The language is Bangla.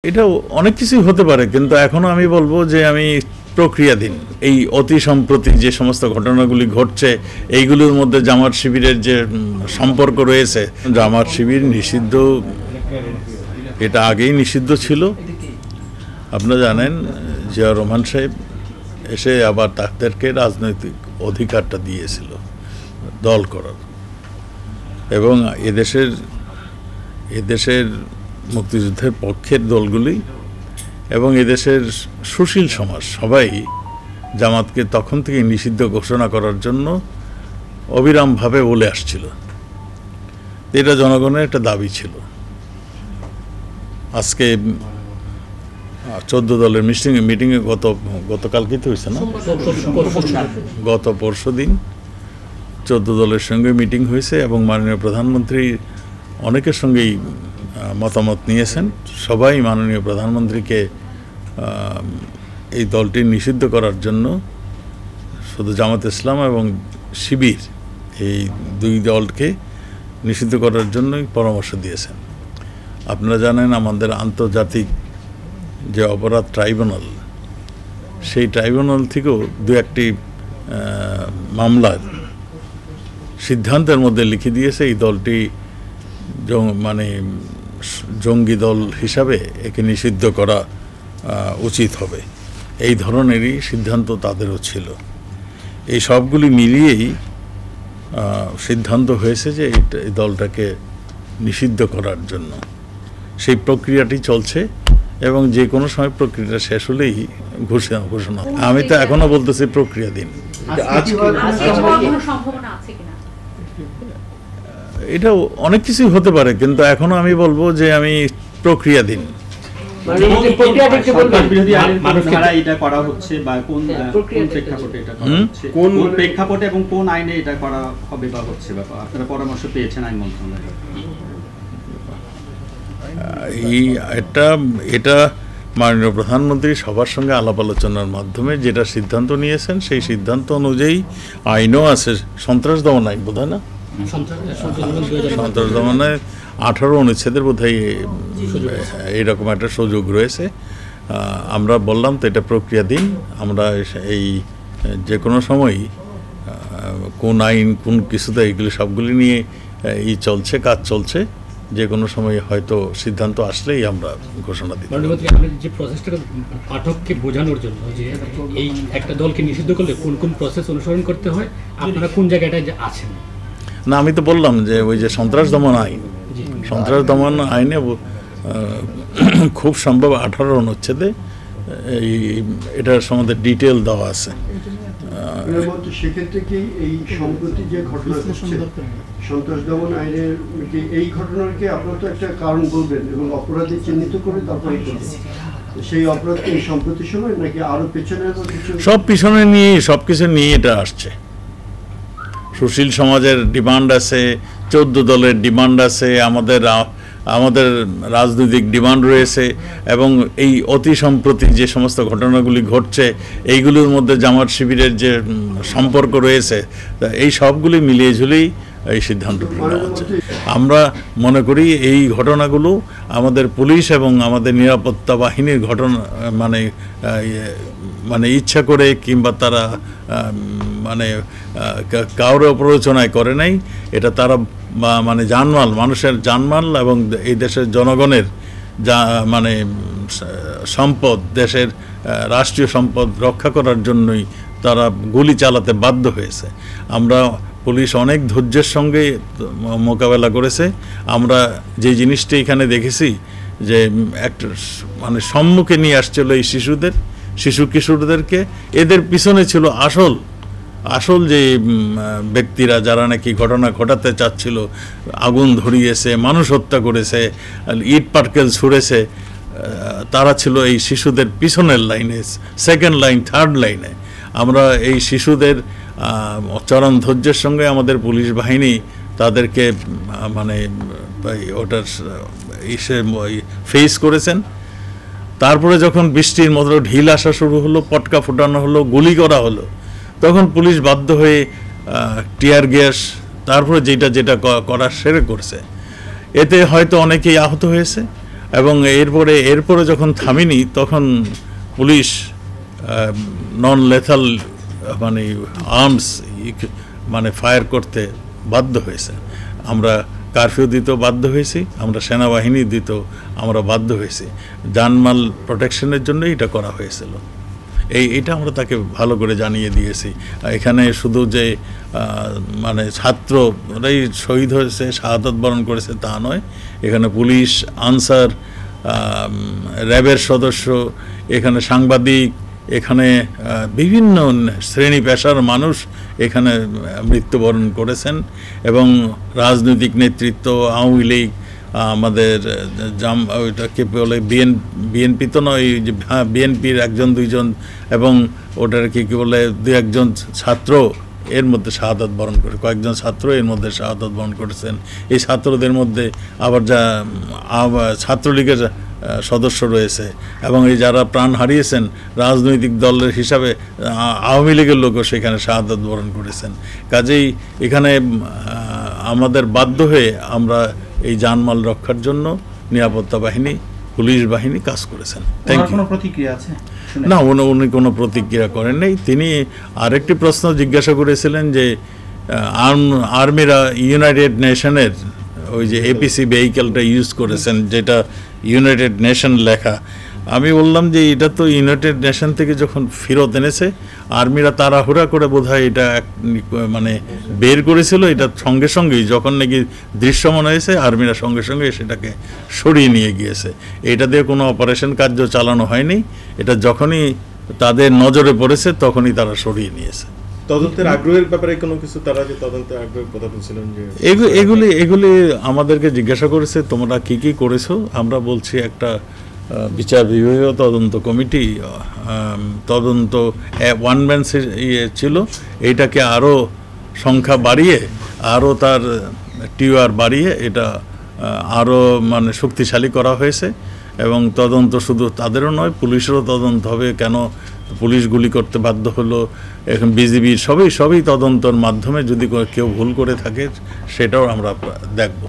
এটা অনেক কিছুই হতে পারে, কিন্তু এখনো আমি বলবো যে আমি প্রক্রিয়াধীন। এই অতি সম্প্রতি যে সমস্ত ঘটনাগুলি ঘটছে, এইগুলোর মধ্যে জামাত শিবিরের যে সম্পর্ক রয়েছে, জামাত শিবির নিষিদ্ধ, এটা আগেই নিষিদ্ধ ছিল। আপনারা জানেন জিয়া রহমান সাহেব এসে আবার তাদেরকে রাজনৈতিক অধিকারটা দিয়েছিল দল করার, এবং এদেশের মুক্তিযুদ্ধের পক্ষের দলগুলি এবং এদেশের সুশীল সমাজ সবাই জামাতকে তখন থেকে নিষিদ্ধ ঘোষণা করার জন্য অবিরামভাবে বলে আসছিল। এটা জনগণের একটা দাবি ছিল। আজকে 14 দলের মিটিংয়ে গতকালকে তো হয়েছে না, গত পরশু দিন 14 দলের সঙ্গে মিটিং হয়েছে এবং মাননীয় প্রধানমন্ত্রী অনেকের সঙ্গেই মতামত নিয়েছেন। সবাই মাননীয় প্রধানমন্ত্রীকে এই দলটি নিষিদ্ধ করার জন্য, শুধু জামাত ইসলাম এবং শিবির এই দুই দলকে নিষিদ্ধ করার জন্যই পরামর্শ দিয়েছেন। আপনারা জানেন আমাদের আন্তর্জাতিক যে অপরাধ ট্রাইব্যুনাল, সেই ট্রাইব্যুনাল থেকেও দু একটি মামলার সিদ্ধান্তের মধ্যে লিখে দিয়েছে এই দলটি মানে জঙ্গি দল হিসাবে একে নিষিদ্ধ করা উচিত হবে। এই ধরনেরই সিদ্ধান্ত তাদেরও ছিল। এই সবগুলি মিলিয়েই সিদ্ধান্ত হয়েছে যে এই দলটাকে নিষিদ্ধ করার জন্য। সেই প্রক্রিয়াটি চলছে এবং যে কোনো সময় প্রক্রিয়াটা শেষ হলেই ঘোষণা। আমি তো এখনো বলতেছি প্রক্রিয়াধীন। এটা অনেক কিছুই হতে পারে, কিন্তু এখনো আমি বলবো যে আমি প্রক্রিয়াধীন। প্রেক্ষাপটে এবং কোন আইনে এটা করা হবে বা হচ্ছে, আপনারা পরামর্শ পেয়েছেন আইন মন্ত্রণালয়ের? এটা মাননীয় প্রধানমন্ত্রী সবার সঙ্গে আলাপ আলোচনার মাধ্যমে যেটা সিদ্ধান্ত নিয়েছেন, সেই সিদ্ধান্ত অনুযায়ী আইনও আছে। সন্ত্রাস দমন আইন বোধ হয় না, সন্ত্রাস দমনে 18 অনুচ্ছেদের বোধ হয় এইরকম একটা সুযোগ রয়েছে। আমরা বললাম তো এটা প্রক্রিয়াধীন। আমরা এই যে কোনো সময় কোন আইন কোন কিছুতে এইগুলি সবগুলি নিয়ে কাজ চলছে। যে কোনো সময় হয়তো সিদ্ধান্ত আসলেই আমরা ঘোষণা দিই। যে প্রসেসটা পাঠককে বোঝানোর জন্য যে এই একটা দলকে নিষিদ্ধ করলে কোন কোন প্রসেস অনুসরণ করতে হয়, আপনারা কোন জায়গাটায় আছেন? না, আমি তো বললাম যে ওই যে সন্ত্রাস দমন আইনে খুব সম্ভব 18 অনুচ্ছেদে এটার সম্বন্ধে ডিটেল দেওয়া আছে। সেক্ষেত্রে কি এই সম্প্রতি যে ঘটনা সন্ত্রাস দমন আইনের এই ঘটনাকে আপনারা তো একটা কারণ বলবেন এবং অপরাধী চিহ্নিত করে তারপরে সেই অপরাধ কি সম্প্রতি সময় নাকি আরো পেছনের সব পিছনে নিয়ে সবকিছু নিয়ে এটা আসছে। সুশীল সমাজের ডিমান্ড আছে, 14 দলের ডিমান্ড আছে, আমাদের রাজনৈতিক ডিমান্ড রয়েছে, এবং এই অতি সম্প্রতি যে সমস্ত ঘটনাগুলি ঘটছে, এইগুলোর মধ্যে জামাত শিবিরের যে সম্পর্ক রয়েছে, এই সবগুলি মিলিয়ে ঝুলেই এই সিদ্ধান্তটি নেওয়া হচ্ছে। আমরা মনে করি এই ঘটনাগুলো আমাদের পুলিশ এবং আমাদের নিরাপত্তা বাহিনীর ঘটনা, মানে ইচ্ছা করে কিংবা তারা কারো প্ররোচনায় করে নাই। এটা তারা মানে মানুষের জানমাল এবং এই দেশের জনগণের সম্পদ, দেশের রাষ্ট্রীয় সম্পদ রক্ষা করার জন্যই তারা গুলি চালাতে বাধ্য হয়েছে। পুলিশ অনেক ধৈর্যের সঙ্গে মোকাবেলা করেছে। আমরা যে জিনিসটি এখানে দেখেছি যে একটা সম্মুখে নিয়ে আসছিল এই শিশু কিশোরদেরকে, এদের পিছনে ছিল আসল যে ব্যক্তিরা, যারা নাকি ঘটনা ঘটাতে চাচ্ছিল, আগুন ধরিয়েছে, মানুষ হত্যা করেছে, ইট পাটকেল ছুঁড়েছে, তারা ছিল এই শিশুদের পিছনের লাইনে, সেকেন্ড লাইন, থার্ড লাইনে। আমরা এই শিশুদের চরম ধৈর্যের সঙ্গে আমাদের পুলিশ বাহিনী তাদেরকে ওটার ফেস করেছেন। তারপরে যখন বৃষ্টির মতো ঢিল আসা শুরু হলো, পটকা ফোটানো হলো, গুলি করা হলো, তখন পুলিশ বাধ্য হয়ে টিয়ার গ্যাস, তারপরে যেটা করার সেরে করছে। এতে হয়তো অনেকেই আহত হয়েছে, এবং এরপরে যখন থামিনি তখন পুলিশ নন লেথাল মানে আর্মস মানে ফায়ার করতে বাধ্য হয়েছে। আমরা কারফিউ দিতেও বাধ্য হয়েছি, আমরা সেনাবাহিনী দিতেও আমরা বাধ্য হয়েছি। জানমাল প্রোটেকশনের জন্য এটা করা হয়েছিল। এইটা আমরা তাকে ভালো করে জানিয়ে দিয়েছি। এখানে শুধু যে মানে ছাত্ররাই শহীদ হয়েছে, শাহাদাত বরণ করেছে তা নয়, এখানে পুলিশ, আনসার, র্যাবের সদস্য, এখানে সাংবাদিক, এখানে বিভিন্ন শ্রেণী পেশার মানুষ এখানে মৃত্যুবরণ করেছেন। এবং রাজনৈতিক নেতৃত্ব, আওয়ামী লীগ, আমাদের ওইটাকে বলে বিএনপি তো নয়, যে বিএনপির একজন দুইজন, এবং ওটার কি বলে দু একজন ছাত্র এর মধ্যে শাহাদাত বরণ করে, কয়েকজন ছাত্র এর মধ্যে শাহাদাত বরণ করেছেন। এই ছাত্রদের মধ্যে আবার ছাত্রলীগের সদস্য রয়েছে, এবং এই যারা প্রাণ হারিয়েছেন রাজনৈতিক দলের হিসাবে আওয়ামী লীগের লোকও সেখানে শাহাদাত বরণ করেছেন। কাজেই এখানে আমাদের বাধ্য হয়ে আমরা এই জানমাল রক্ষার জন্য নিরাপত্তা বাহিনী, পুলিশ বাহিনী কাজ করেছেন। Thank you. কোনো প্রতিক্রিয়া আছে? না, উনি কোনো প্রতিক্রিয়া করেন নাই। তিনি আরেকটি প্রশ্ন জিজ্ঞাসা করেছিলেন যে আর্মিরা ইউনাইটেড নেশনের ওই যে এপিসি ভেহিকেলটা ইউজ করেছেন, যেটা ইউনাইটেড নেশন লেখা। আমি বললাম যে এটা তো ইউনাইটেড নেশন থেকে যখন ফেরত এনেছে, আর্মিরা তাড়াহুড়া করে বোধহয় এটা মানে বের করেছিল। এটা সঙ্গে সঙ্গেই যখন নাকি দৃশ্যমান হয়েছে, আর্মিরা সঙ্গে সঙ্গে সেটাকে সরিয়ে নিয়ে গিয়েছে। এটা দিয়ে কোনো অপারেশন কার্য চালানো হয়নি। এটা যখনই তাদের নজরে পড়েছে তখনই তারা সরিয়ে নিয়েছে। তদন্তের আগ্রহের ব্যাপারে কোনো কিছু, তারা যে তদন্তের আগ্রহের কথা বলছিলেন যে এগুলি আমাদেরকে জিজ্ঞাসা করেছে তোমরা কি কি করেছো। আমরা বলছি একটা বিচার বিভাগীয় তদন্ত কমিটি তদন্ত ওয়ান ম্যান ছিল, এইটাকে আরও সংখ্যা বাড়িয়ে, আরও তার টিআর বাড়িয়ে এটা আরও মানে শক্তিশালী করা হয়েছে। এবং তদন্ত শুধু তাদেরও নয়, পুলিশেরও তদন্ত হবে, কেন পুলিশ গুলি করতে বাধ্য হলো, এখন বিজিবির সবই তদন্তের মাধ্যমে যদি কেউ ভুল করে থাকে সেটাও আমরা দেখব।